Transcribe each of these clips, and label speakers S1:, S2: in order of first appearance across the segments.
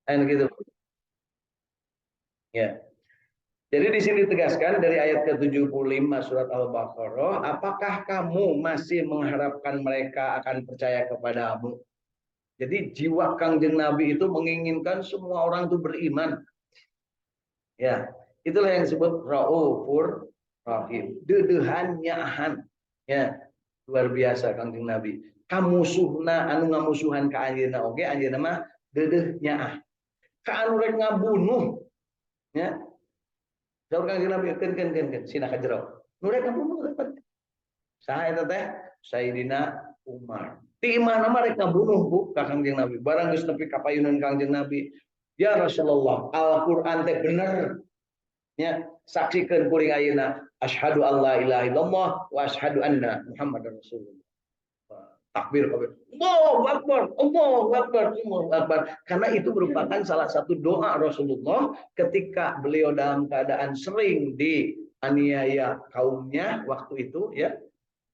S1: Kan gitu. Ya. Jadi di sini ditegaskan dari ayat ke-75 surat Al-Baqarah, apakah kamu masih mengharapkan mereka akan percaya kepadamu? Jadi jiwa Kangjeng Nabi itu menginginkan semua orang itu beriman. Ya, itulah yang disebut Raufur Rahim. Dedehan nyahan. Ya, luar biasa Kangjeng Nabi. Kamusuhna anu ngamusuhan ka anjeunna oge, anjeunna mah dedeh nyaah. Ka anu rek ngabunuh, ya. Saur Kangjeng Nabi keun sina ka jero. Nu rek ngabunuh saha eta teh? Sayyidina Umar. Ti imana mah rek ngabunuh Bu ka Kangjeng Nabi. Barang geus nepi ka payunan Kangjeng Nabi. Ya Rasulullah, Al-Qur'an teh bener. Ya, saksikeun kuring ayeuna asyhadu alla ilaha illallah wa asyhadu anna Muhammadar Rasulullah. Takbir kabeh. Allahu Akbar, Allahu Akbar, Allahu Akbar. Karena itu merupakan salah satu doa Rasulullah ketika beliau dalam keadaan sering dianiaya kaumnya waktu itu ya.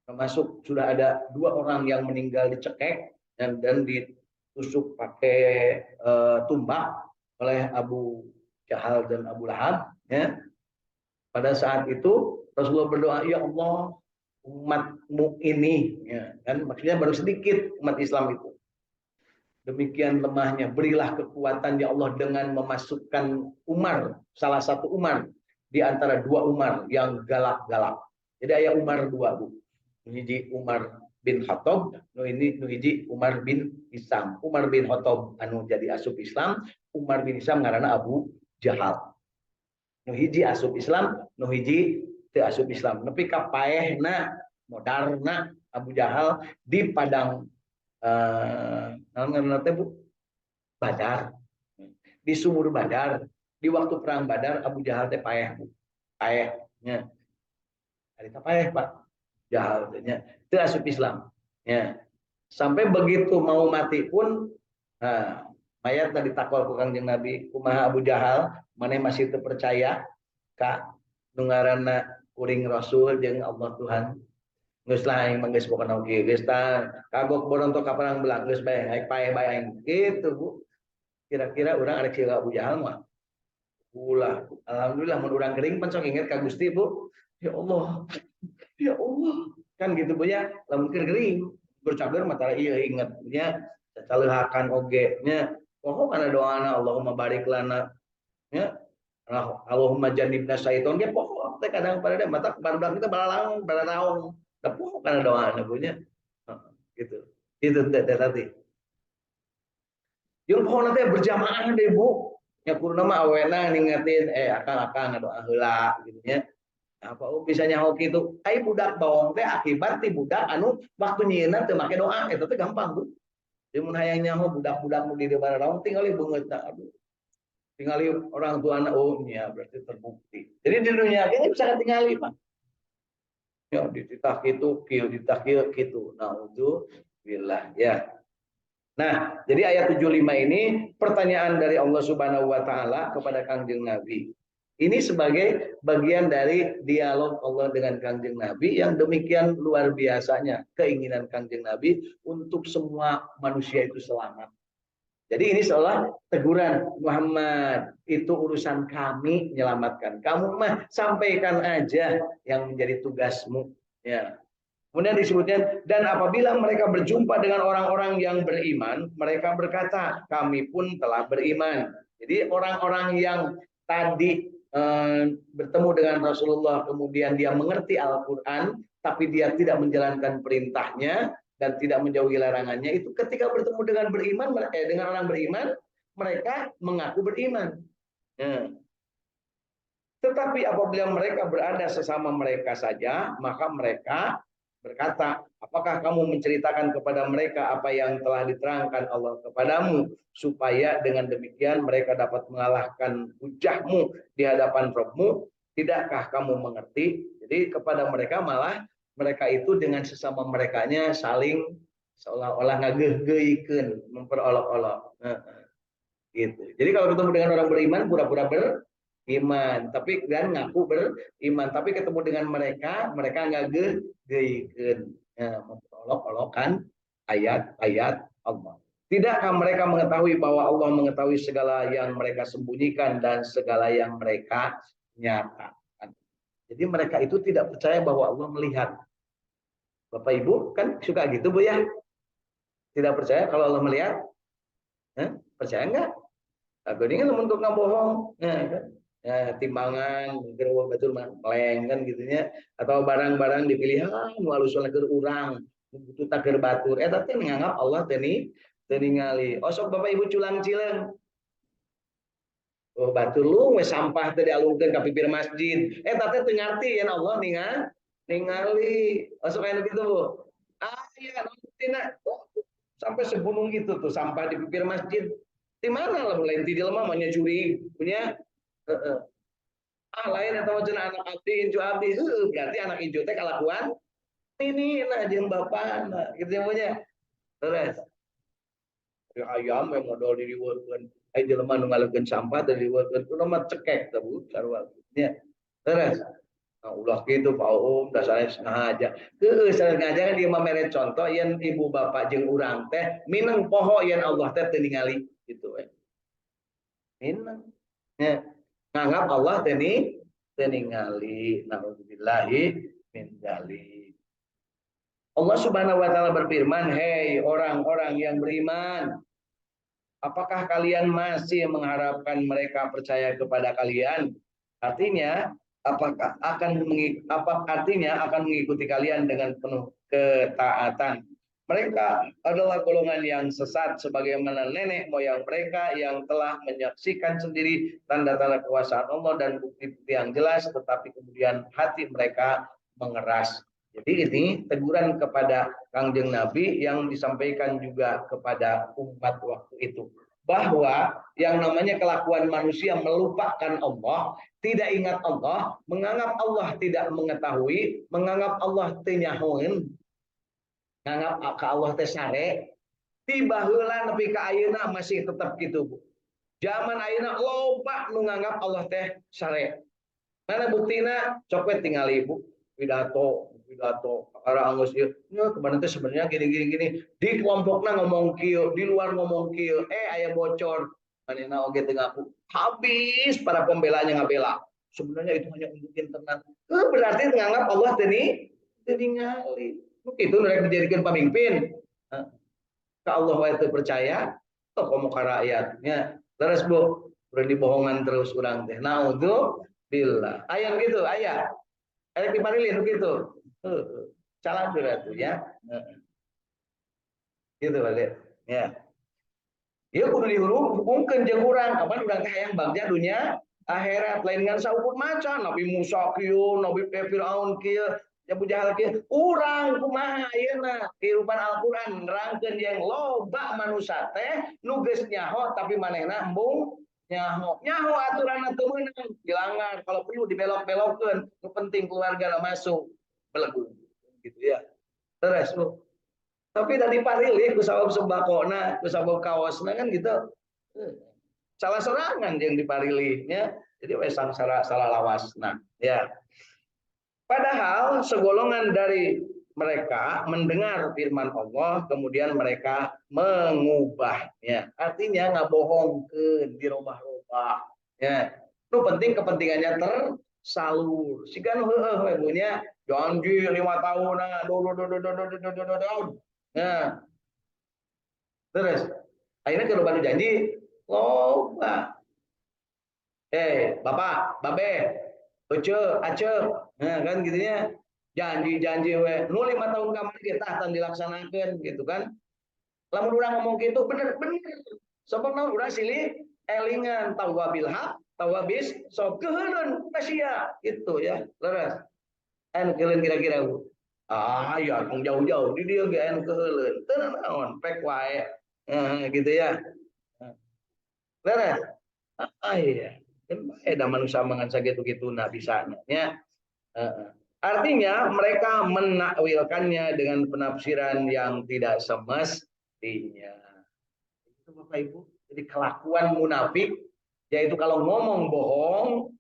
S1: Termasuk sudah ada 2 orang yang meninggal dicekek dan ditusuk pakai tumbak oleh Abu Jahal dan Abu Lahab ya. Pada saat itu Rasulullah berdoa, ya Allah, umatmu ini ya kan, maksudnya baru sedikit umat Islam itu, demikian lemahnya, berilah kekuatan ya Allah dengan memasukkan Umar, salah satu Umar di antara 2 Umar yang galak-galak. Jadi ayah Umar 2 Bu, hiji Umar bin Khattab, nu hiji Umar bin Hisam. Umar bin Khattab anu jadi asup Islam, Umar bin Hisam ngaranna Abu Jahal. Nu hiji asup Islam, nu hiji teu asup Islam. Nepi ka paehna modarna Abu Jahal di padang naon teh Bu? Badar. Di sumur Badar, di waktu perang Badar Abu Jahal teh paeh Bu. Paehnya. Ari teh paeh Pak. Jahal nya teu asup Islam. Ya. Sampai begitu mau mati pun mayat tadi takol ku Kangjeng Nabi, kumaha Abu Jahal, maneh masih teu percaya ka nu ngaranna kuring Rasul jeung Allah Tuhan. Geus lah aing mah geus pokona oge, geus tah kagok borontok ka perang belang geus bae aing pae bae aing. Gitu Bu. Kira-kira urang arek siga Abu Jahal mah. Ulah, alhamdulillah mun urang geuring pan sok inget ka Gusti Bu. Ya Allah. Ya Allah. Kan gitu Bu ya, lamun keur geuring bercager mata ieu inget nya caleuhakan oge nya. Pokok kana doana Allahumma barik lana nya. Allahumma jannibna syaiton ge pokok teh kadang pada mata barudak kita balalang balaraong. Da pokok kana doana Bu nya. Gitu. Itu tadi. Yung pokokna teh berjamaah deh Bu. Nya kuruna mah awena ningatin akang-akang doa heula gitu nya. Apa bisa nyaho kitu? Ai budak bawang teh akibat ti budak anu waktu nyieunna teu make doa eta teh gampang Bu. Mun hayang nyaho budak-budak nu di bararaong tinggal beungeutna aduh. Tingali orang tua anak nya berarti terbukti. Jadi di dunia ini bisa tinggali Pak. Ya dititah kitu, kieu dititah kieu kitu. Naudzubillah ya. Nah, jadi ayat 75 ini pertanyaan dari Allah Subhanahu wa taala kepada Kangjeng Nabi. Ini sebagai bagian dari dialog Allah dengan Kangjeng Nabi yang demikian luar biasanya keinginan Kangjeng Nabi untuk semua manusia itu selamat. Jadi ini seolah teguran, Muhammad, itu urusan kami menyelamatkan. Kamu mah sampaikan aja yang menjadi tugasmu. Ya. Kemudian disebutkan, dan apabila mereka berjumpa dengan orang-orang yang beriman, mereka berkata, kami pun telah beriman. Jadi orang-orang yang tadi bertemu dengan Rasulullah, kemudian dia mengerti Al-Quran, tapi dia tidak menjalankan perintahnya, dan tidak menjauhi larangannya, itu ketika bertemu dengan dengan orang beriman, mereka mengaku beriman. Tetapi apabila mereka berada sesama mereka saja, maka mereka berkata, apakah kamu menceritakan kepada mereka apa yang telah diterangkan Allah kepadamu, supaya dengan demikian mereka dapat mengalahkan hujahmu di hadapan Rabbmu? Tidakkah kamu mengerti? Jadi kepada mereka malah mereka itu dengan sesama merekanya saling seolah-olah ngageuh-geuhikeun, memperolok-olok. Gitu. Jadi kalau ketemu dengan orang beriman pura-pura beriman, tapi dan ngaku beriman, tapi ketemu dengan mereka ngageuh-geuhikeun, memperolok-olokan ayat-ayat Allah. Tidakkah mereka mengetahui bahwa Allah mengetahui segala yang mereka sembunyikan dan segala yang mereka nyatakan. Jadi mereka itu tidak percaya bahwa Allah melihat. Bapak Ibu kan suka gitu Bu ya? Tidak percaya kalau Allah melihat? Percaya enggak? Aku ini kan untuk bohong. Kan? Ya, timbangan, gerowol betul meleng kan gitunya, atau barang-barang dipilihan walau soal ke urang butuh taker batur tapi menganggap Allah teningali. Sok Bapak Ibu culang cileng, oh batur lu we sampah tadi alungkeun ka pipir masjid tapi teu ngarti yen Allah ningali. Sok aya gitu Bu. Iya tina sampai segunung gitu tuh sampah di pipir masjid. Di mana lah mulai di lemah maunya curi punya lain atau cenah anak abdi incu abdi berarti anak incu teh kalakuan ini nah jeung bapak nah gitu punya terus ayam yang modal diriweukeun ai jelema nu ngalekeun sampah teh diriweukeun kudu mah cekek teh Bu sarua nya terus nah ulah gitu Pak dasarnya sengaja sengaja kan dia mamere contoh yen ibu bapak jeung urang teh mineng poho yen Allah teh teu ningali gitu mineng nya nganggap Allah teningali. Nauzubillahi min dzalik. Allah Subhanahu wa taala berfirman, "Hei orang-orang yang beriman, apakah kalian masih mengharapkan mereka percaya kepada kalian?" Artinya, apakah artinya akan mengikuti kalian dengan penuh ketaatan. Mereka adalah golongan yang sesat sebagaimana nenek moyang mereka yang telah menyaksikan sendiri tanda-tanda kekuasaan Allah dan bukti-bukti yang jelas, tetapi kemudian hati mereka mengeras. Jadi ini teguran kepada Kangjeng Nabi yang disampaikan juga kepada umat waktu itu. Bahwa yang namanya kelakuan manusia melupakan Allah, tidak ingat Allah, menganggap Allah tidak mengetahui, menganggap Allah tenyahoen, nganggap ke Allah teh sare tiba heula nepi ka ayeuna masih tetap gitu Bu. Zaman ayeuna loba nu nganggap Allah teh sare. Mana buktina copet tinggal ibu pidato para anggus ieu nya kemana teh sebenarnya gini di kelompokna ngomong kieu di luar ngomong kieu aya bocor manehna oge teu ngaku habis para pembelanya ngabela sebenarnya itu hanya untuk internet berarti nganggap Allah teu ningali itu mereka dijadikan pemimpin ke Allah itu percaya toh kamu ka rakyatnya terus Bu udah dibohongan terus urang teh naudzubillah aya gitu aya diparilin gitu salah berarti ya gitu balik ya ieu kudu dihubungkeun jeung urang kapan urang teh hayang bagja dunia akhirat lain ngan saukur macan Nabi Musa kieu Nabi Firaun kieu Abu Jahal kieu urang kumaha ayeuna kehidupan Al-Qur'an nerangkeun yang loba manusia teh nu geus nyaho tapi manehna embung nyaho aturan teu meunang dilanggar kalau perlu dibelok-belokkeun nu penting keluarga masuk belegu gitu ya terus lu tapi tadi parilih ku sabab sembakona ku sabab kaosna kan gitu salah serangan yang diparilihnya jadi we salah lawasna ya. Padahal segolongan dari mereka mendengar firman Allah, kemudian mereka mengubahnya. Artinya ngabohongkeun, dirobah-robah. Ya, itu penting kepentingannya tersalur. Sigan heueuh we nya janji 5 tahun nah, terus akhirnya kalau baru janji, loba. Bapak, babe, Uce, Aceh, nah, kan gitunya janji-janji we nu 5 tahun kamari kita akan dilaksanakan gitu kan lamun urang ngomong gitu bener-bener sampurna urang silih elingan tawabil haq tawabis sok keuleun pasia gitu ya leres anu keuleun kira-kira Bu ya jauh-jauh di dieu ge anu keuleun teu naon pek wae gitu ya leres iya da manusia mangan sakitu-kitu na bisanya nya artinya mereka menakwilkannya dengan penafsiran yang tidak semestinya. Itu Bapak Ibu. Jadi kelakuan munafik yaitu kalau ngomong bohong,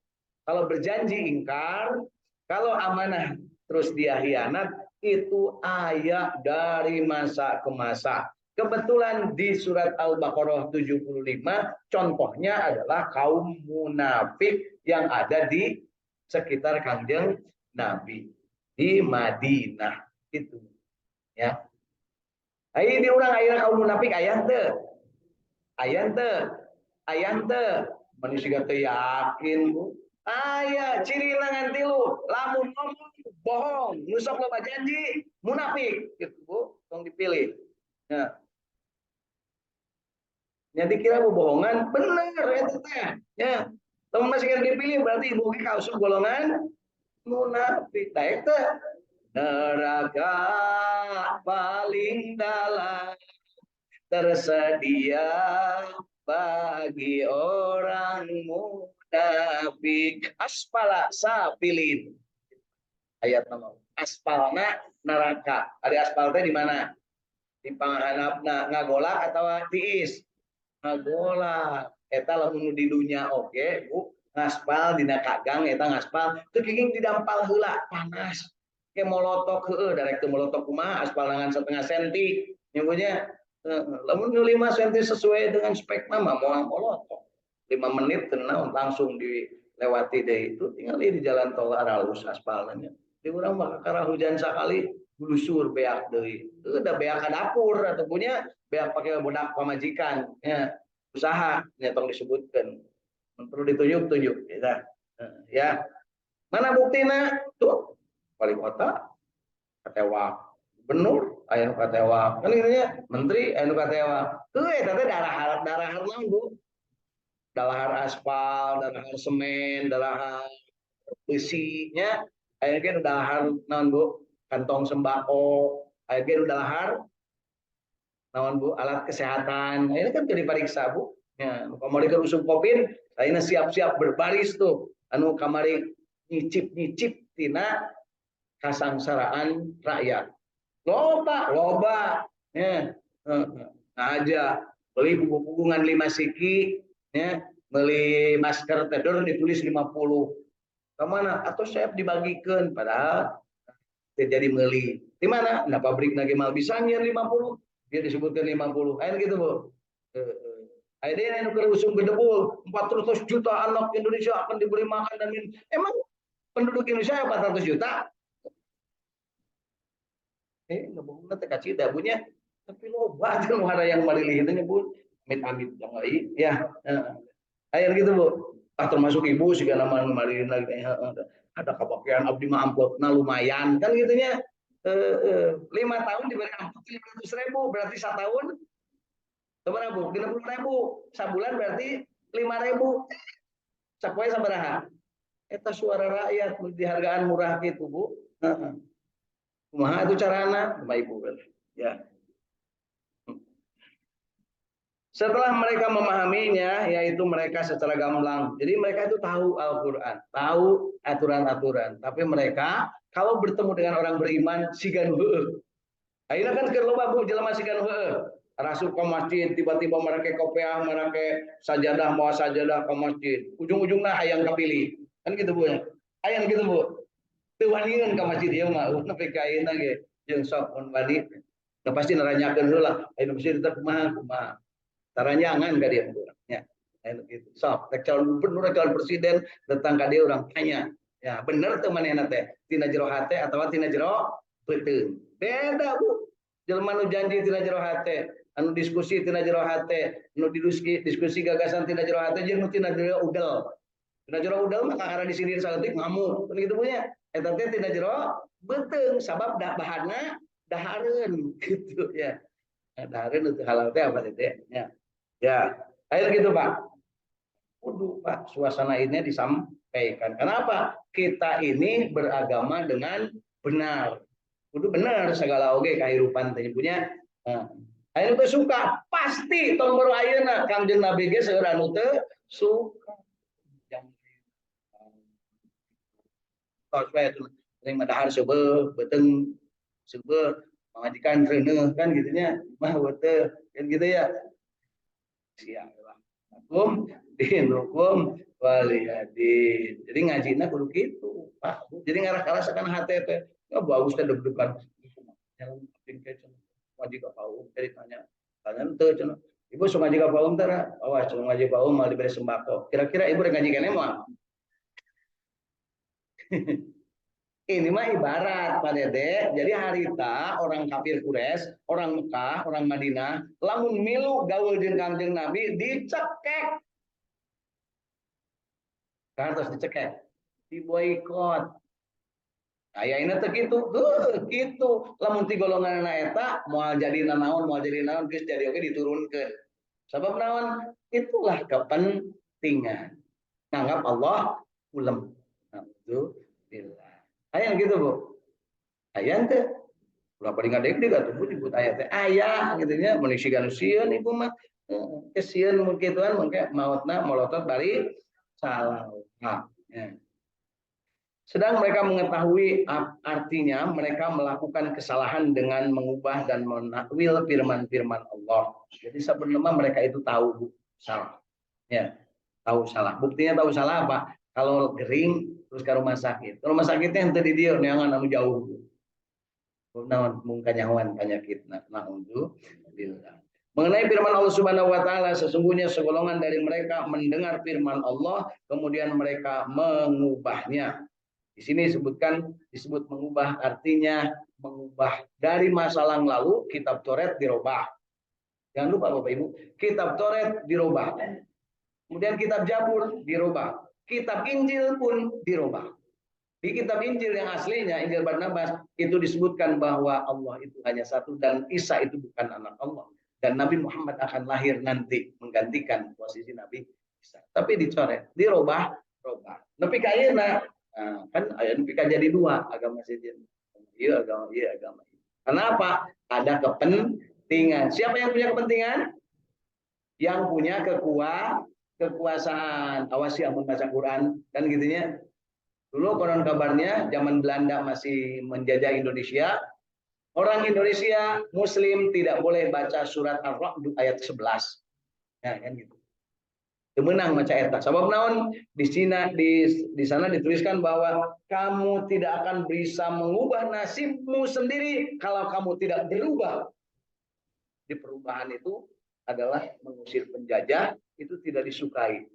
S1: kalau berjanji ingkar, kalau amanah terus dia hianat itu ayat dari masa ke masa. Kebetulan di surat Al-Baqarah 75 contohnya adalah kaum munafik yang ada di sekitar Kanjeng Nabi di Madinah itu ya. Ai di urang aya kaum munafik aya teu? Aya teu? Aya teu? Manusia teh yakin Bu. Aya ciri ngan tilu, lamun ngomong bohong, nu sok loba janji munafik gitu Bu, tong dipilih. Ya. Jadi kira bohongan bener itu teh. Ya. Teman masih kan dipilih berarti ibu kausuk golongan munafik. Nah itu neraka paling dalam tersedia bagi orang munafik. Aspala sapilin. Ayat nama. Aspalna neraka. Ada aspalnya di mana? Di panghanapna ngagolak atau tiis? Ngagolak. Eta lamun di dunia oke, Bu. Ngaspal dina kagang eta ngaspal teu kenging didampal heula panas. Ke molotok heueuh darek teu molotok kumaha aspal dengan setengah senti. Nyebutnya lamun 5 senti sesuai dengan spek mah moal molotok. 5 menit tenang langsung dilewati deh itu tinggal di jalan tol aralus aspalnya. Di urang mah kakara hujan sakali bulusur beak deui. Udah beak ka dapur atau punya beak pakai budak pamajikan ya usaha nyetong disebutkan perlu ditunjuk-tunjuk ya. Ya mana buktinya tuh wali kota katewak gubernur aya nu katewak kan intinya menteri aya nu katewak teu eta teh darahar naon Bu dalahar aspal dalahar semen dalahar besinya aya ge dalahar naon Bu kantong sembako aya ge dalahar naon Bu alat kesehatan. Nah, ini kan jadi diperiksa Bu. Ya, kamari ke usum Covid, ayeuna siap-siap berbaris tuh. Anu kamari nyicip-nyicip tina kasangsaraan rakyat. Loba, loba. Ya, aja beli buku-bukungan 5 siki, ya, beli masker tidur ditulis 50. Kemana? Atau saya dibagikan padahal jadi meli. Di mana? Nah, pabrik lagi mal bisa nyer 50. Dia disebutkan 50. Ayo gitu, Bu. Ayo dia yang usung gedebul 400 juta anak Indonesia akan diberi makan dan minum. Emang penduduk Indonesia 400 juta? Nggak bohong teh kacida punya. Tapi loba aja ada yang marilih itu Bu. Amit-amit yang lain. Ya. Ayo gitu, Bu. Termasuk ibu segala nama marilih lagi. Ada kebagian abdi mah amplopna lumayan kan gitunya. 5 tahun diberi amplop 500.000 berarti 1 tahun berapa Bu? 30.000 sebulan berarti 5.000 sapoe sabaraha eta suara rakyat dihargaan murah gitu Bu. Kumaha itu carana Bapak Ibu ya. Setelah mereka memahaminya, yaitu mereka secara gamblang. Jadi mereka itu tahu Al-Quran, tahu aturan-aturan. Tapi mereka kalau bertemu dengan orang beriman, sigan heueuh. Akhirnya kan kerloba Bu jelema sigan heueuh. Rasul ke masjid, tiba-tiba mereka kopiah, mereka sajadah, mau sajadah ke masjid. Ujung-ujungnya hayang kepilih. Kan gitu Bu ya. Hayang gitu Bu. Teu wanian ke masjid ya mah, nepi ka ayeuna ge jeung sok mun wani. Pasti naranyakeun heula, ayeuna masjid teh kumaha. Taranjangan ka dia ya. Gitu. So, calon gubernur, calon presiden datang ke dia orang tanya, ya bener tuh manehna teh tina jero hate atau tina jero beuteung. Beda Bu. Jelema nu janji tina jero hate, anu diskusi tina jero hate, anu diskusi gagasan tina jero hate jeung nu tina jero udel. Tina jero udel mah arah di sini saeutik ngamuk, kan gitu punya. Eta teh tina jero beuteung sabab bahanna dahareun gitu ya. Dahareun itu halal teh apa teh ya. Ya, ayo gitu Pak. Waduh Pak, suasana ini disampaikan. Kenapa? Kita ini beragama dengan benar. Kudu benar segala oge kehidupan teh punya. Nah, ayeuna teh suka pasti tong baru ayeuna Kangjeng Nabi ge seueur anu teu suka. Tos we teuing madahar seubeuh, beuteung seubeuh, majikan reuneuh kan gitunya. Mah teu kan gitu ya. Siap. Hukum dinukum waliyadin. Jadi ngajina kudu gitu, Pak. Jadi ngaras-aras akan HTP. Ya bagus teh deg-degan. Jalan wajib ka pau jadi tanya. Tanya tuh cenah. Ibu suka ngaji ka paum teh, awas suka ngaji paum mal diberi sembako. Kira-kira ibu rek ngaji keneh moal? Ini mah ibarat Pak Dede. Jadi harita orang kafir Quraisy, orang Mekah, orang Madinah, lamun milu gaul jeung Kangjeng Nabi dicekek. Kan terus dicekek, diboikot. Aya ini teh kitu, kitu. Lamun ti golongan eta moal jadi naon, moal jadi naon geus jadi oge diturunkeun. Sabab naon? Itulah kepentingan. Nganggap Allah ulem. Alhamdulillah. Aya gitu, Bu. Aya teh. Ulah paling ngadeg deui atuh Bu disebut aya teh. Aya gitu nya mun sigan sieun ibu mah. Kesieun mun kituan mangke mautna molotot bari salah. Nah, ya. Sedang mereka mengetahui artinya mereka melakukan kesalahan dengan mengubah dan menakwil firman-firman Allah. Jadi sebenarnya mereka itu tahu salah. Ya, tahu salah. Buktinya tahu salah apa? Kalau gering terus ke rumah sakit. Ke rumah sakitnya ente di dia neangan anu jauh. Naon mungkanyawan penyakit. Naudzubillah. Mengenai firman Allah Subhanahu wa taala, sesungguhnya segolongan dari mereka mendengar firman Allah kemudian mereka mengubahnya. Di sini disebut mengubah artinya mengubah dari masa lalu kitab Taurat dirubah. Jangan lupa Bapak Ibu, kitab Taurat dirubah. Kemudian kitab Zabur dirubah. Kitab Injil pun dirubah. Di kitab Injil yang aslinya Injil Barnabas itu disebutkan bahwa Allah itu hanya satu dan Isa itu bukan anak Allah dan Nabi Muhammad akan lahir nanti menggantikan posisi Nabi Isa. Tapi dicoret, dirubah. Nepi ka ayeuna kan aya nepi ka jadi dua agama sejen. Iya agama iya agama. Kenapa? Ada kepentingan. Siapa yang punya kepentingan? Yang punya kekuasaan. Awas ya mun baca Quran kan gitunya. Dulu konon kabarnya zaman Belanda masih menjajah Indonesia, orang Indonesia Muslim tidak boleh baca surat Ar-Ra'd ayat 11. Nah, kan gitu. Menang maca eta. Sebab naon di sana dituliskan bahwa kamu tidak akan bisa mengubah nasibmu sendiri kalau kamu tidak berubah. Di perubahan itu adalah mengusir penjajah itu tidak disukai.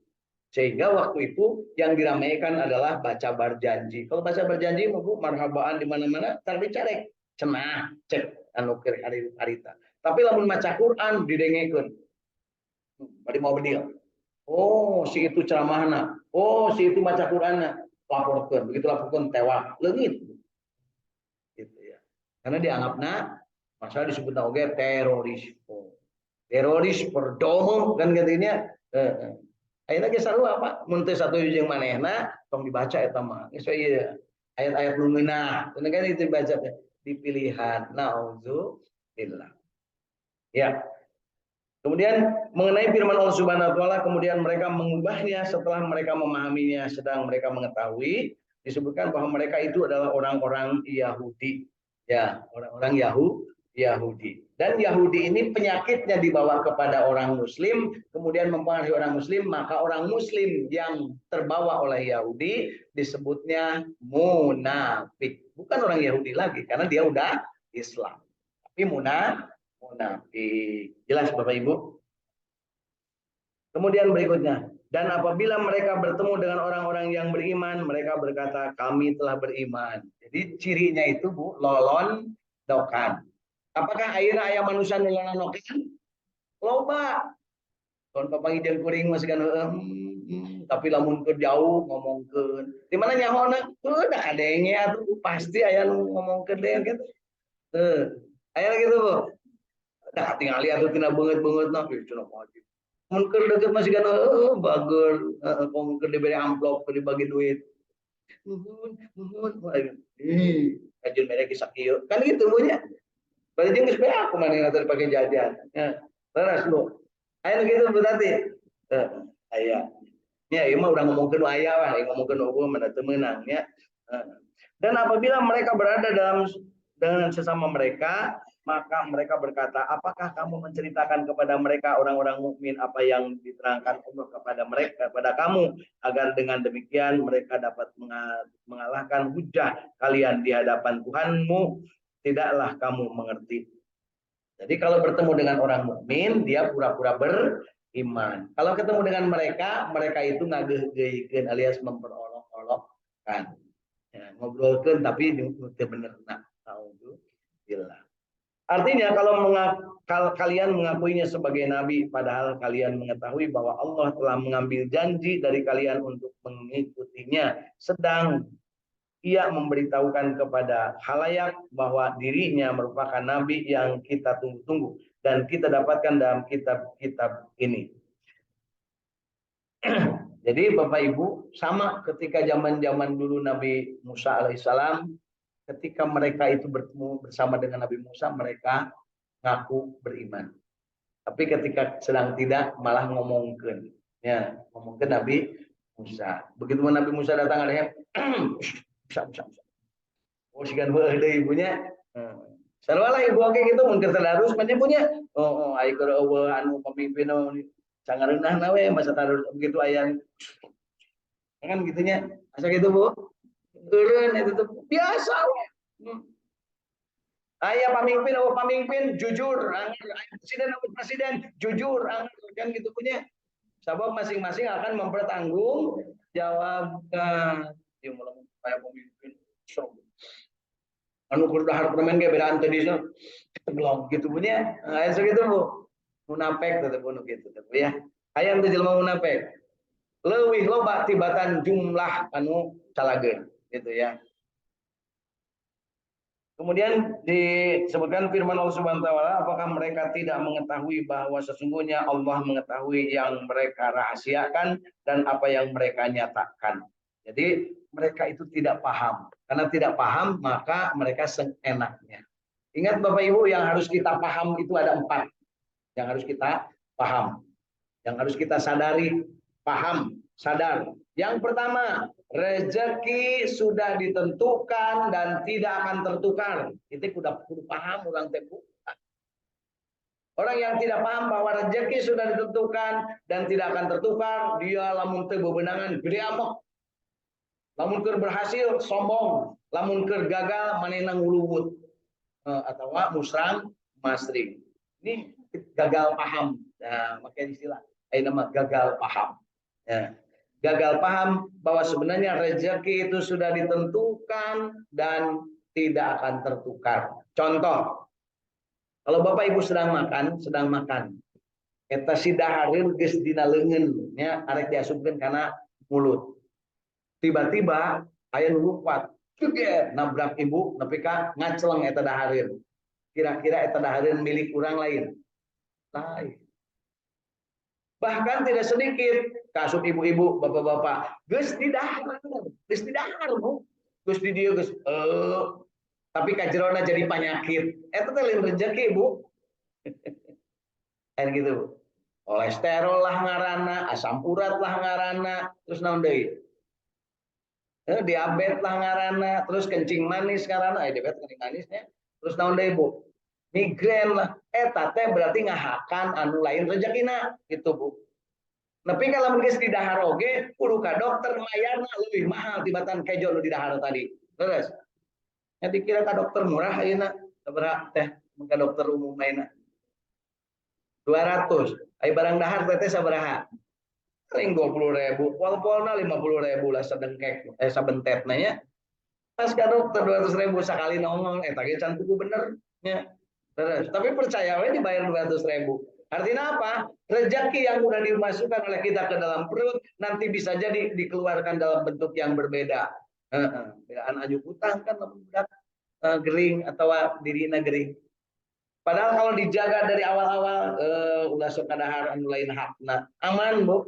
S1: Sehingga waktu itu yang diramaikan adalah baca berjanji. Kalau baca berjanji Bu marhabaan di mana-mana tar dicarek cenah cek anu keur harita. Tapi lamun maca Quran didengekeun. Bari mau bedil. Oh, si itu ceramahna. Oh, si itu baca Qur'anna. Laporkeun. Begitu laporkeun tewak leungit. Gitu ya. Karena dianggapna masalah disebut oge teroris. Teroris perdomo kan katanya. Ayeuna ge sarua apa? Mun teu satu jeung manehna tong dibaca eta mah. Geus ieu ayat-ayat nu meunah. Kan itu dibaca dipilihan. Nauzubillah. Ya. Kemudian mengenai firman Allah Subhanahu wa taala kemudian mereka mengubahnya setelah mereka memahaminya sedang mereka mengetahui disebutkan bahwa mereka itu adalah orang-orang Yahudi. Ya, orang-orang Yahudi. Dan Yahudi ini penyakitnya dibawa kepada orang muslim, kemudian mempengaruhi orang muslim, maka orang muslim yang terbawa oleh Yahudi disebutnya munafik. Bukan orang Yahudi lagi karena dia udah Islam. Tapi munafik. Jelas Bapak Ibu? Kemudian berikutnya, dan apabila mereka bertemu dengan orang-orang yang beriman, mereka berkata, kami telah beriman. Jadi cirinya itu Bu, lolon dokan. Apakah ayeuna aya manusia nu lolon dokan? Loba. Kon papangijeun kuring masih kan tapi lamun ke jauh ngomongkeun. Di mana nyahona? Da kadenge atuh pasti aya nu ngomongkeun deui gitu. Aya gitu Bu. Dah tingali atuh tina beungeut-beungeutna cenah wajib. Mun keur deukeut masih kan bager keur diberi amplop keur dibagi duit. Nuhun. Ajun mere kisah kieu. Kan gitu punya. Bari jeung geus bae aku manehna teh dipake jajan. Leres lu. Aya gitu berarti. Aya. Ya, ieu mah udah ngomongkeun aya wah, ngomongkeun eueuh mah teu meunang nya. Dan apabila mereka berada dengan sesama mereka, maka mereka berkata, apakah kamu menceritakan kepada mereka orang-orang mukmin apa yang diterangkan Allah kepada mereka, kepada kamu, agar dengan demikian mereka dapat mengalahkan hujah kalian di hadapan Tuhanmu? Tidaklah kamu mengerti. Jadi kalau bertemu dengan orang mukmin, dia pura-pura beriman. Kalau ketemu dengan mereka, mereka itu ngageuh-geuhkeun alias memperolok-olokkan. Ya, ngobrolkeun tapi teu bener nah. Alhamdulillah. Artinya kalau kalian mengakuinya sebagai nabi, padahal kalian mengetahui bahwa Allah telah mengambil janji dari kalian untuk mengikutinya, sedang ia memberitahukan kepada khalayak bahwa dirinya merupakan nabi yang kita tunggu-tunggu dan kita dapatkan dalam kitab-kitab ini. Jadi Bapak Ibu, sama ketika zaman-zaman dulu Nabi Musa alaihissalam, ketika mereka itu bertemu bersama dengan Nabi Musa, mereka ngaku beriman. Tapi ketika sedang tidak, malah ngomongkan Nabi Musa. Begitu Nabi Musa datang ada yang Musa. Oh, sigan deui ibunya. Sarwalah ibu oke gitu mun keur tadarus punya. Oh, ai keur eueuh anu pemimpin sangareunahna we masa tadarus begitu aya. Kan gitunya. Asa gitu, Bu. Eureun itu tuh biasa we. Ayah pemimpin jujur, presiden jujur, kan gitu punya. Sabab masing-masing akan mempertanggung jawabkan. Ya malah kayak pemimpin anu kurdahar permen ge beda ante di teglong gitu punya. Aya segitu Bu. Munafik tetep bunuh gitu tetep ya. Aya teh jelema munafik. Leuwih loba tibatan jumlah anu calageun gitu ya. Kemudian disebutkan firman Allah Subhanahu wa taala, apakah mereka tidak mengetahui bahwa sesungguhnya Allah mengetahui yang mereka rahasiakan dan apa yang mereka nyatakan. Jadi mereka itu tidak paham. Karena tidak paham maka mereka seenaknya. Ingat Bapak Ibu, yang harus kita paham itu ada 4. Yang harus kita paham. Yang harus kita sadari, paham, sadar. Yang pertama, rezeki sudah ditentukan dan tidak akan tertukar. Itu udah paham orang tepu. Orang yang tidak paham bahwa rezeki sudah ditentukan dan tidak akan tertukar, dia lamun teu bebenangan gede amok. Lamun keur berhasil sombong, lamun keur gagal manehna nguluwut. Atau musrang masring. Ini gagal paham. Nah, makanya istilah ini nama gagal paham. Ya. Gagal paham bahwa sebenarnya rezeki itu sudah ditentukan dan tidak akan tertukar. Contoh, kalau Bapak Ibu sedang makan, eta sidahareun geus dina leungeun nya arek diasupkeun kana mulut. Tiba-tiba aya nu lupat, ceget nabrak ibu nepi ka ngaceleng eta dahareun. Kira-kira eta dahareun milik urang lain. Lain. Bahkan tidak sedikit kasus ibu-ibu, bapak-bapak, geus di dahar, Bu. Geus di dieu geus tapi kajerona jadi penyakit. Eta teh lain rezeki, Bu. Kan gitu, Bu. Kolesterol lah ngaranna, asam urat lah ngaranna, terus naon deui? Diabetes lah ngaranna, terus kencing manis ngaranna, diabetes kencing manisnya. Terus naon deui, Bu? Migrain lah. Eta teh berarti ngahakan anu lain rezekina gitu, Bu. Tapi kalau geus di dahar oge kudu ka dokter mayarna leuwih mahal tibatan kejo nu di dahar tadi. Terus nya dikira ka dokter murah ayeuna sabaraha teh ka dokter umum lainna 200. Ai barang dahar teh sabaraha? Ring 20.000, pol-polna 50.000 lah sadengkek sabentetna nya. Pas ka dokter 200.000 sakali nongol eta ge can tuku bener nya. Terus tapi percaya we dibayar 200.000. Artinya apa? Rezeki yang sudah dimasukkan oleh kita ke dalam perut nanti bisa jadi dikeluarkan dalam bentuk yang berbeda. Bedaan ajuk utang kan budak gering atau dirina gering. Padahal kalau dijaga dari awal-awal ulah sok kadahar anu lain hakna. Aman, Bu.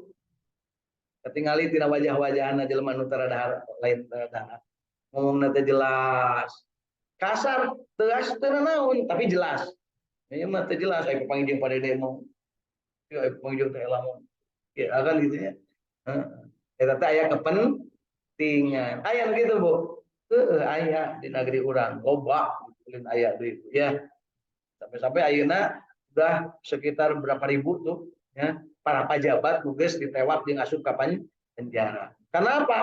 S1: Ketingali tina wajah-wajahna jelema nu tara dahar lain dahar. Ngomongna teh jelas. Kasar, tegas teu naon tapi jelas. Ya mah teh jelas aya panggil pada demo. Ya panggil teh lamun. Ya akan gitu ya. Eta teh aya kepentingan. Aya gitu, Bu. Aya di negeri urang loba ulin aya deui ya. Sampai-sampai ayeuna udah sekitar berapa ribu tuh ya para pejabat tugas ditewak jeung asup ka penjara. Karena apa?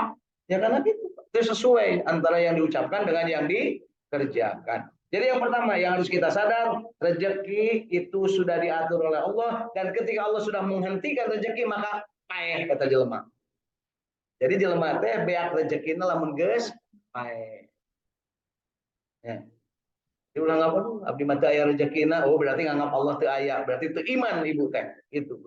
S1: Ya karena gitu. Itu sesuai antara yang diucapkan dengan yang dikerjakan. Jadi yang pertama yang harus kita sadar, rezeki itu sudah diatur oleh Allah, dan ketika Allah sudah menghentikan rezeki maka paeh kata jelema. Jadi jelema teh beak rezekina lamun geus paeh. Ya. Dia ulang apa? Abdi mah teu aya rezekina, oh berarti nganggap Allah teu aya, berarti teu iman ibu teh. Itu.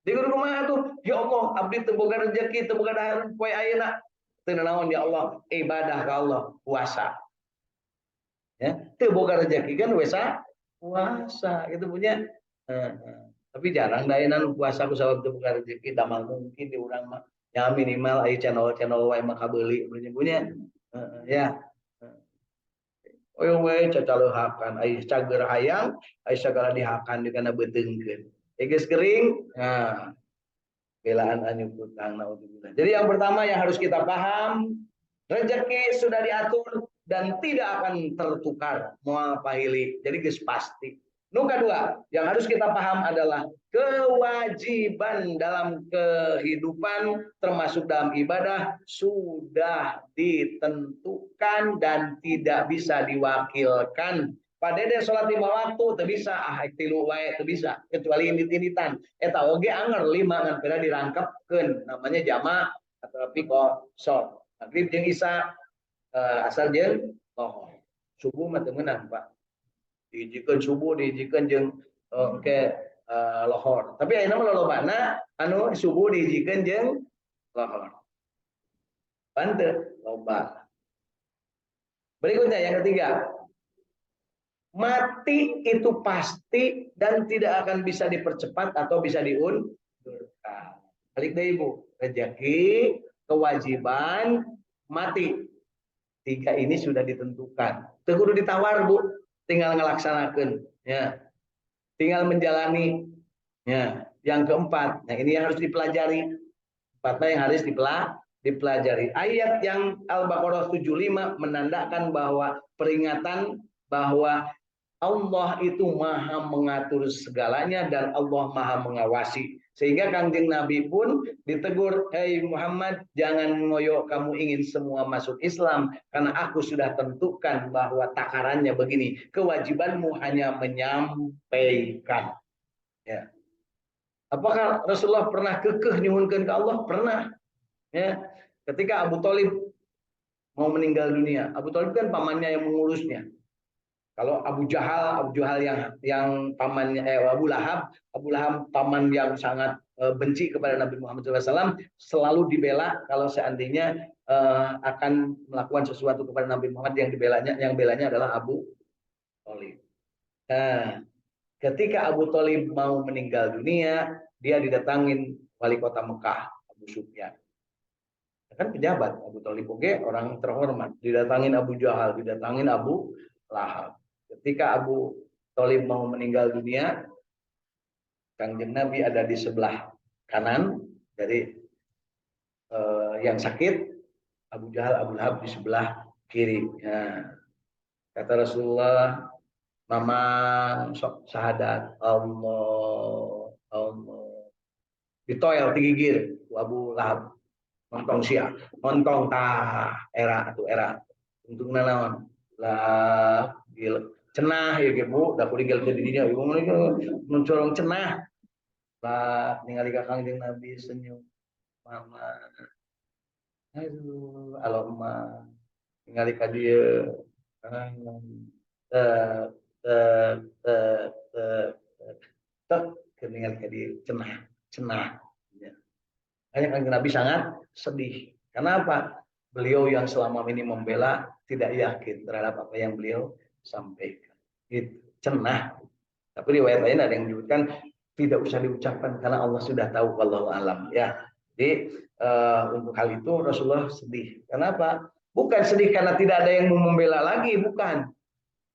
S1: Di kudu kumaha tuh? Ya Allah, abdi teu boga rezeki, teu boga dahar poe ayeuna. Teu naon ya Allah, ibadah ka Allah, puasa. Ya, teu boga rezeki kan puasa. Itu punya tapi jarang da ayeuna nu puasa ku sabab teu boga rezeki, damal mungkin di urang mah. Ya minimal aya channel-channel wae mah kabeuli punya. Ya. Oyong we cacaleuhakan aya cager hayang, aya sagala dihakan dikana beuteungkeun. Geus gering, nah belaan anu kutang naudzubillah. Jadi yang pertama yang harus kita paham, rezeki sudah diatur dan tidak akan tertukar moal pahili. Jadi geus pasti. Nu kedua, yang harus kita paham adalah kewajiban dalam kehidupan termasuk dalam ibadah sudah ditentukan dan tidak bisa diwakilkan. Padahal sholat 5 waktu teu bisa, tilu wae teu bisa, kecuali indit-inditan. Eta oge anger 5 ngan pira dirangkepkeun, namanya jama atau qasar. Maghrib jeung isya, asar jeung lohor. Subuh mah teu meunang, Pak. Dijikeun subuh, dijikeun jeung ke lohor. Tapi ayeuna mah lolobana anu subuh dijikeun jeung lohor. Panteu loba. Berikutnya yang ketiga, mati itu pasti dan tidak akan bisa dipercepat atau bisa diundurkan. Balik deh Ibu, rezeki, kewajiban, mati. Tiga ini sudah ditentukan. Teu kudu ditawar Bu, tinggal ngelaksanakeun. Ya. Tinggal menjalani. Ya. Yang keempat, nah ini yang harus dipelajari. Empatnya yang harus dipelajari. Ayat yang Al-Baqarah 75 menandakan bahwa peringatan bahwa Allah itu maha mengatur segalanya dan Allah maha mengawasi. Sehingga Kangjeng Nabi pun ditegur, "Hei Muhammad, jangan ngoyo kamu ingin semua masuk Islam karena aku sudah tentukan bahwa takarannya begini. Kewajibanmu hanya menyampaikan." Ya. Apakah Rasulullah pernah kekeh nyuhunkeun ke Allah? Pernah. Ya. Ketika Abu Thalib mau meninggal dunia, Abu Thalib kan pamannya yang mengurusnya. Kalau Abu Jahal yang pamannya Abu Lahab paman yang sangat benci kepada Nabi Muhammad SAW, selalu dibela kalau seandainya akan melakukan sesuatu kepada Nabi Muhammad yang belanya adalah Abu Thalib. Nah, ketika Abu Thalib mau meninggal dunia, dia didatangin wali kota Mekah, Abu Sufyan. Kan pejabat Abu Thalib oke, orang terhormat, didatangin Abu Jahal, didatangin Abu Lahab. Ketika Abu Thalib mau meninggal dunia, Kangjeng Nabi ada di sebelah kanan dari yang sakit, Abu Jahal, Abu Lahab di sebelah kiri. Ya. Kata Rasulullah, "Mamang sok syahadat, Allah, Allah." Ditoel digigir Abu Lahab, montong sia, montong era atau era. Untungna naon? Lah, gila. Cenah ya Bu, da kuring gel di dinya ieu mencorong cenah. Lah ningali ka Kangjeng Nabi senyum. Mama. Aduh, aloma. Ningali ka dieu. Ningali ka dieu cenah. Hanya Kangjeng Nabi sangat sedih. Kenapa? Beliau yang selama ini membela tidak yakin terhadap apa yang beliau sampaikan. Itu cenah. Tapi riwayat lain ada yang menyebutkan tidak usah diucapkan karena Allah sudah tahu, wallahu alam ya. Jadi untuk hal itu Rasulullah sedih. Kenapa? Bukan sedih karena tidak ada yang mau membela lagi, bukan.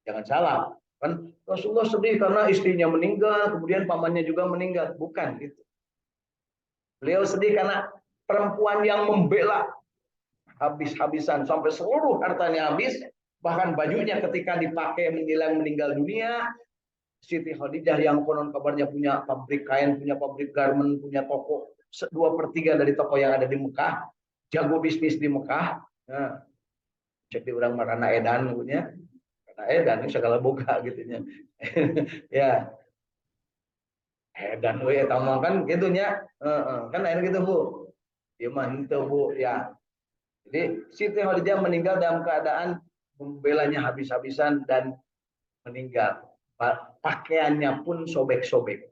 S1: Jangan salah. Kan Rasulullah sedih karena istrinya meninggal, kemudian pamannya juga meninggal, bukan gitu. Beliau sedih karena perempuan yang membela habis-habisan sampai seluruh hartanya habis, bahkan bajunya ketika dipakai menjelang meninggal dunia. Siti Khadijah yang konon kabarnya punya pabrik kain, punya pabrik garment, punya toko 2/3 dari toko yang ada di Mekah, jago bisnis di Mekah. Nah, cek di orang Marana Edan punya edan segala boga gitu nya. Ya, edan we eta mah kan gitu nya. Kan akhirnya gitu Bu. Ya mah henteu Bu ya. Jadi Siti Khadijah meninggal dalam keadaan membelanya habis-habisan dan meninggal. Pakaiannya pun sobek-sobek.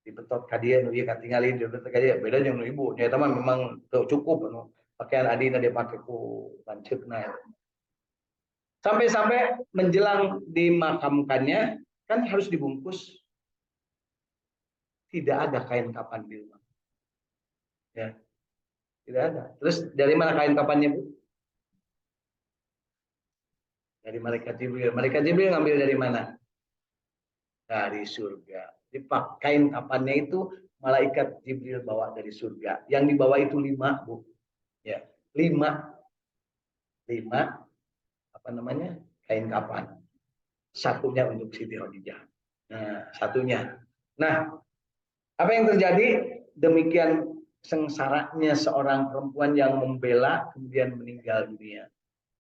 S1: Dibetot ka dieu nu ieu katingali dibetot ka dieu beda jeung nu ibu. Nya eta mah memang teu cukup anu pakaian adina dipake ku lanceukna. Sampai-sampai menjelang dimakamkannya kan harus dibungkus, tidak ada kain kapan di rumah. Ya, tidak ada. Terus dari mana kain kapannya, Bu? Dari malaikat Jibril. Malaikat Jibril ngambil dari mana? Dari surga. Jadi kain kapannya itu malaikat Jibril bawa dari surga. Yang dibawa itu 5, Bu. Ya, 5, 5 apa namanya? Kain kapan. Satunya untuk Siti Khadijah. Nah, satunya. Nah, apa yang terjadi? Demikian sengsaranya seorang perempuan yang membela kemudian meninggal dunia.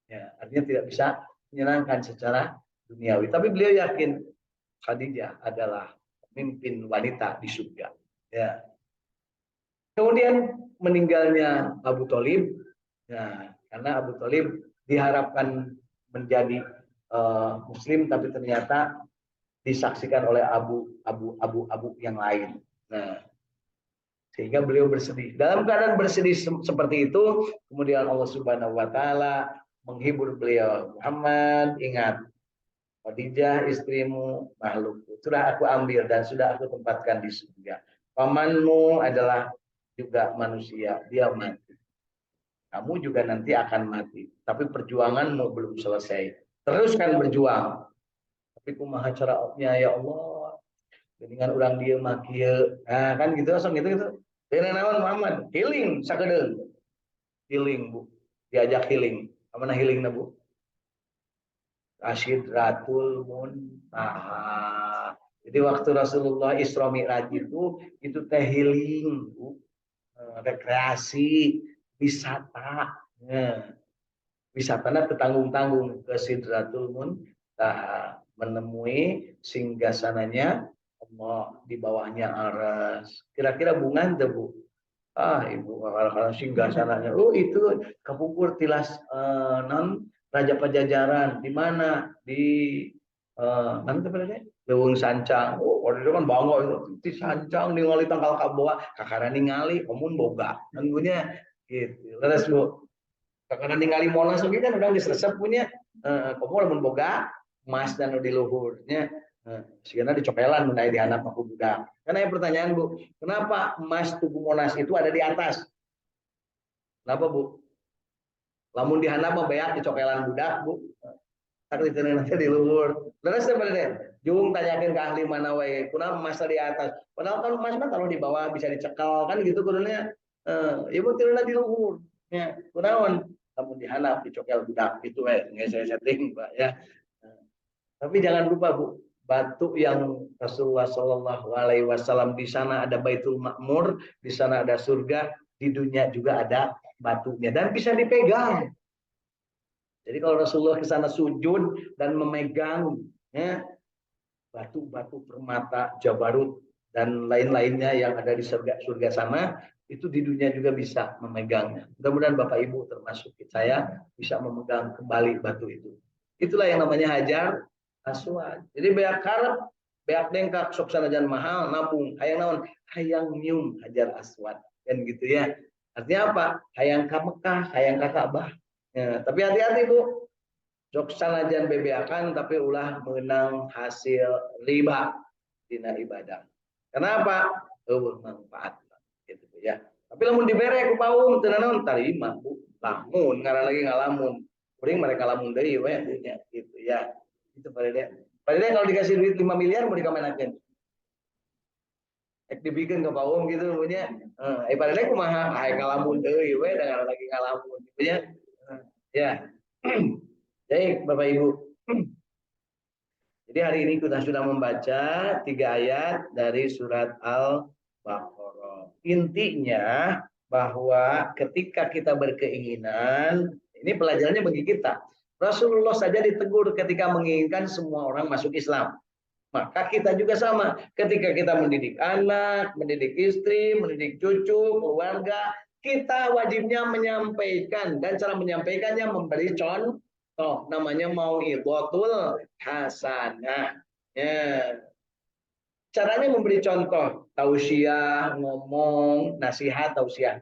S1: Ya, artinya tidak bisa menyenangkan secara duniawi. Tapi beliau yakin Khadijah adalah pemimpin wanita di surga. Ya. Kemudian meninggalnya Abu Thalib. Ya, karena Abu Thalib diharapkan menjadi Muslim, tapi ternyata disaksikan oleh abu yang lain. Nah, sehingga beliau bersedih. Dalam keadaan bersedih seperti itu, kemudian Allah Subhanahu wa taala menghibur beliau. Muhammad, ingat, Khadijah istrimu makhluk. Sudah aku ambil dan sudah aku tempatkan di surga. Pamanmu adalah juga manusia, dia mati. Kamu juga nanti akan mati. Tapi perjuanganmu belum selesai. Teruskan berjuang. Tapi kumaha caranya ya Allah. Dengan orang dia makia. Nah, kan gitu langsung gitu. Dengan naon Muhammad, healing sakedeung. Healing, Bu. Diajak healing. Kemana healing na, Bu? Sidratul Muntaha. Jadi waktu Rasulullah Isra Mi'raj itu teh healing, Bu. Rekreasi, wisata. Nah, wisatanya tertanggung-tanggung ke Sidratul Muntaha, menemui singgasananya Allah, di bawahnya aras. Kira-kira bunga ente, Bu? Ibu kalau singgasananya. Oh, itu kepupur tilas non Raja Pajajaran. Di mana? Di nanti pada Leuweung Sancang. Oh, waktu itu kan bangga itu di Sancang ningali tangkal kaboa, kakara ningali komun boga. Nunggunya gitu. Terus Bu, kakara ningali Monas oge kan udah diseresep punya komun lamun boga emas dan di luhurnya. Sekarang dicopelan menai di anak aku budak. Karena yang pertanyaan Bu, kenapa emas Tugu Monas itu ada di atas? Kenapa Bu? Lamun di handap mah beak dicokelan budak Bu. Tapi itu nanti di luhur. Terus sebenarnya, Jung tanyakin ke ahli mana wae, kenapa emas di atas? Padahal kan emas mah kalau di bawah bisa dicekal kan gitu kudunya. Ibu tirana di luhur. Ya, kunaon? Lamun di handap dicokel budak itu nggak saya setting Pak ya. Tapi jangan lupa Bu, batu yang Rasulullah Shallallahu Alaihi Wasallam di sana ada Baitul Makmur, di sana ada surga, di dunia juga ada batunya dan bisa dipegang. Jadi kalau Rasulullah ke sana sujud dan memegang ya, batu-batu permata, jabarut dan lain-lainnya yang ada di surga sana, itu di dunia juga bisa memegangnya. Mudah-mudahan Bapak Ibu termasuk saya bisa memegang kembali batu itu. Itulah yang namanya hajar aswad. Jadi beak karep, beak dengkak sok sanajan mahal nabung, hayang naon? Hayang nyium hajar aswad kan gitu ya. Artinya apa? Hayang ka Mekah, hayang ka Ka'bah. Ya, tapi hati-hati Bu, jok sanajan bebeakan tapi ulah mengenang hasil riba dina ibadah. Kenapa? Manfaat gitu ya. Tapi lamun dibere ku paung teu naon tarima Bu. Lamun ngaran lagi ngalamun. Kuring mereka lamun deui we nya gitu ya. Itu pada dia. Pada dia kalau dikasih duit 5 miliar mau dikamenakeun. Ek dibikin ke paung gitu punya. Pada dia kumaha aya ngalamun deui we dengan lagi ngalamun gitu ya. Ya. Baik, Bapak Ibu. Jadi hari ini kita sudah membaca 3 ayat dari surat Al-Baqarah. Intinya bahwa ketika kita berkeinginan, ini pelajarannya bagi kita. Rasulullah saja ditegur ketika menginginkan semua orang masuk Islam. Maka kita juga sama. Ketika kita mendidik anak, mendidik istri, mendidik cucu, keluarga, kita wajibnya menyampaikan. Dan cara menyampaikannya memberi contoh. Namanya mau'idhatul hasanah. Ya. Caranya memberi contoh. Tausiah, ngomong, nasihat, tausiah.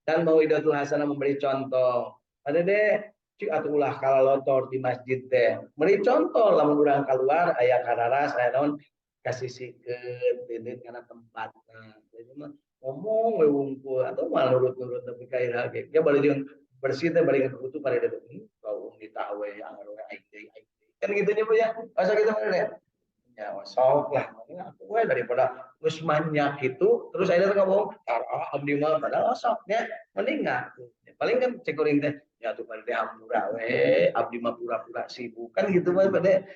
S1: Dan mau'idhatul hasanah memberi contoh. Ada deh cik atuh ulah kalalotor di masjid teh. Meri contoh lamun urang keluar aya kararas aya naon kasisikeun deunit kana tempatna. Jadi mah ngomong we wungkul atau mah nurut-nurut tapi ka ira ge. Ya bari jeung bersih teh bari ngekutu pada deuk kau ditawe anggar we aing deui. Kan gitu nya Bu ya. Masa kita mana deh? Ya sok lah. Aku we daripada geus manyak itu terus ayeuna ngomong tara abdi mah padahal soknya mending ngaku. Paling kan cek kuring teh ya tuh pada hampura we abdi mah pura-pura sibuk kan gitu mah pada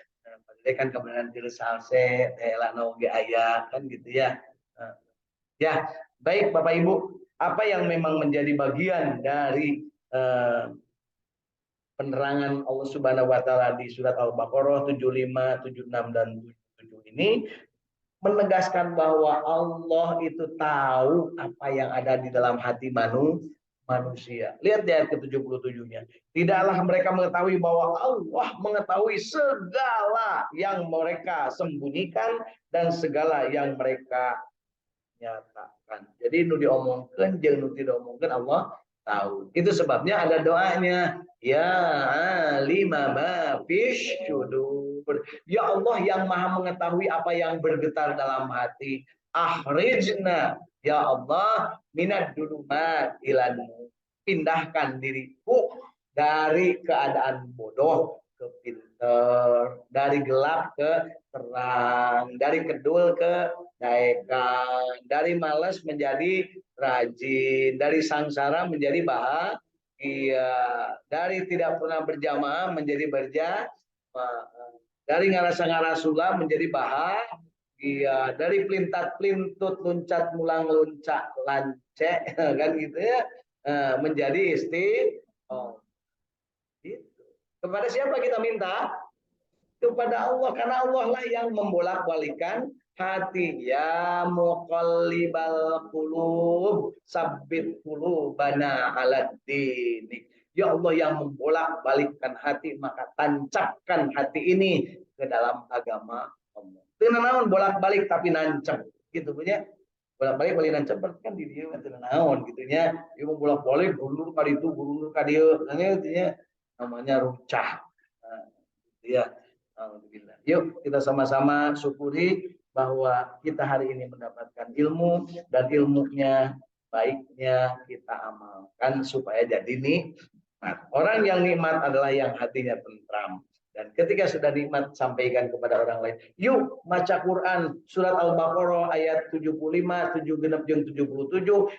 S1: kan kebenaran diri salse teh lah oge aya kan gitu ya. Ya, baik Bapak Ibu, apa yang memang menjadi bagian dari penerangan Allah Subhanahu wa taala di surat Al-Baqarah 75, 76 dan 77 ini menegaskan bahwa Allah itu tahu apa yang ada di dalam hati manusia. Lihat di ayat ke-77-nya. Tidaklah mereka mengetahui bahwa Allah mengetahui segala yang mereka sembunyikan dan segala yang mereka nyatakan. Jadi nu diomongkeun jeung nu tidak diomongkeun Allah tahu. Itu sebabnya ada doanya. Ya lima ma fish syudur. Ya Allah yang maha mengetahui apa yang bergetar dalam hati. Akhrijna ya Allah minad dulumat ilan. Pindahkan diriku dari keadaan bodoh ke pinter, dari gelap ke terang, dari kedul ke daekan, dari malas menjadi rajin, dari sangsara menjadi bahagia, dari tidak pernah berjamaah menjadi berjamaah, dari ngarasa-ngarasula menjadi bahagia, dari pelintat-pelintut luncat mulang luncak lance kan gitu ya, menjadi istiqomah. Gitu. Kepada siapa kita minta? Kepada Allah, karena Allah lah yang membolak-balikan hati. Ya muqallibal qulub sabbit qulubana ala dinik. Ya Allah yang membolak-balikkan hati, maka tancapkan hati ini ke dalam agama Allah. Itu naon bolak-balik tapi nancap gitu punya. Bolak-balik balik nancap kan di dia itu naon gitu nya. Dia mau bolak-balik gurunur ka ditu, gurunur ka dieu. Namanya rucah. Nah, ya. Alhamdulillah. Yuk kita sama-sama syukuri bahwa kita hari ini mendapatkan ilmu dan ilmunya baiknya kita amalkan supaya jadi nikmat. Orang yang nikmat adalah yang hatinya tentram. Dan ketika sudah nikmat sampaikan kepada orang lain. Yuk baca Quran surat Al-Baqarah ayat 75, 76 77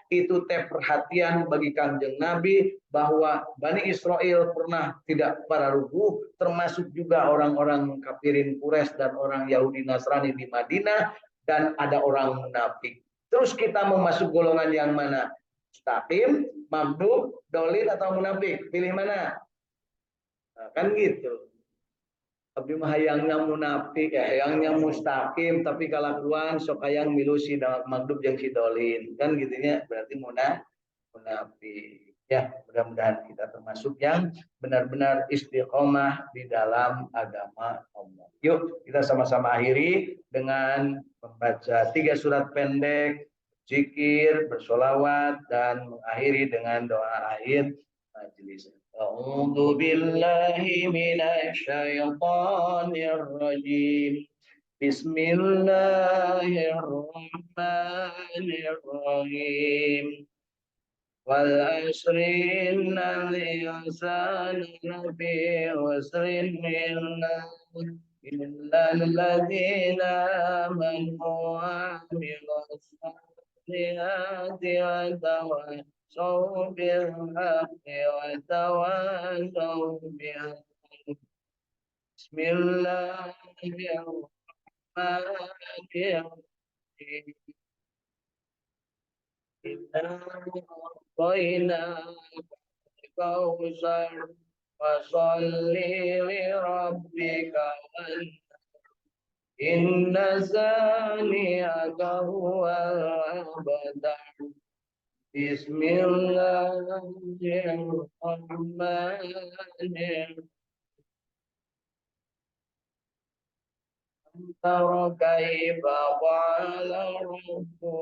S1: itu teh perhatian bagi Kanjeng Nabi bahwa Bani Israel pernah tidak para rubuh termasuk juga orang-orang kafirin Quraisy dan orang Yahudi Nasrani di Madinah dan ada orang munafik. Terus kita mau masuk golongan yang mana? Mustaqim, mamdub, dolin atau munafik? Pilih mana? Nah, kan gitu. Tapi mah hayangnya munafik, hayangnya mustaqim, tapi kalakuan sok hayang milu si magdub jeung si dolin. Kan gitunya berarti munafik. Ya, mudah-mudahan kita termasuk yang benar-benar istiqomah di dalam agama Allah. Yuk, kita sama-sama akhiri dengan membaca 3 surat pendek, zikir, bersolawat, dan mengakhiri dengan doa akhir majelis. أعوذ بالله من الشيطان الرجيم بسم الله الرحمن الرحيم والعصر إن الإنسان لفي خسر إلا الذين آمنوا وعملوا الصالحات وتواصوا بالحق وتواصوا بالصبر بسم الله الرحمن الرحيم إنا أعطيناك الكوثر Fasalli li rabbika inna zaniyaka huwal abtar. Bismillahirrahmanirrahim. Tara kaifa fa'ala rabbuka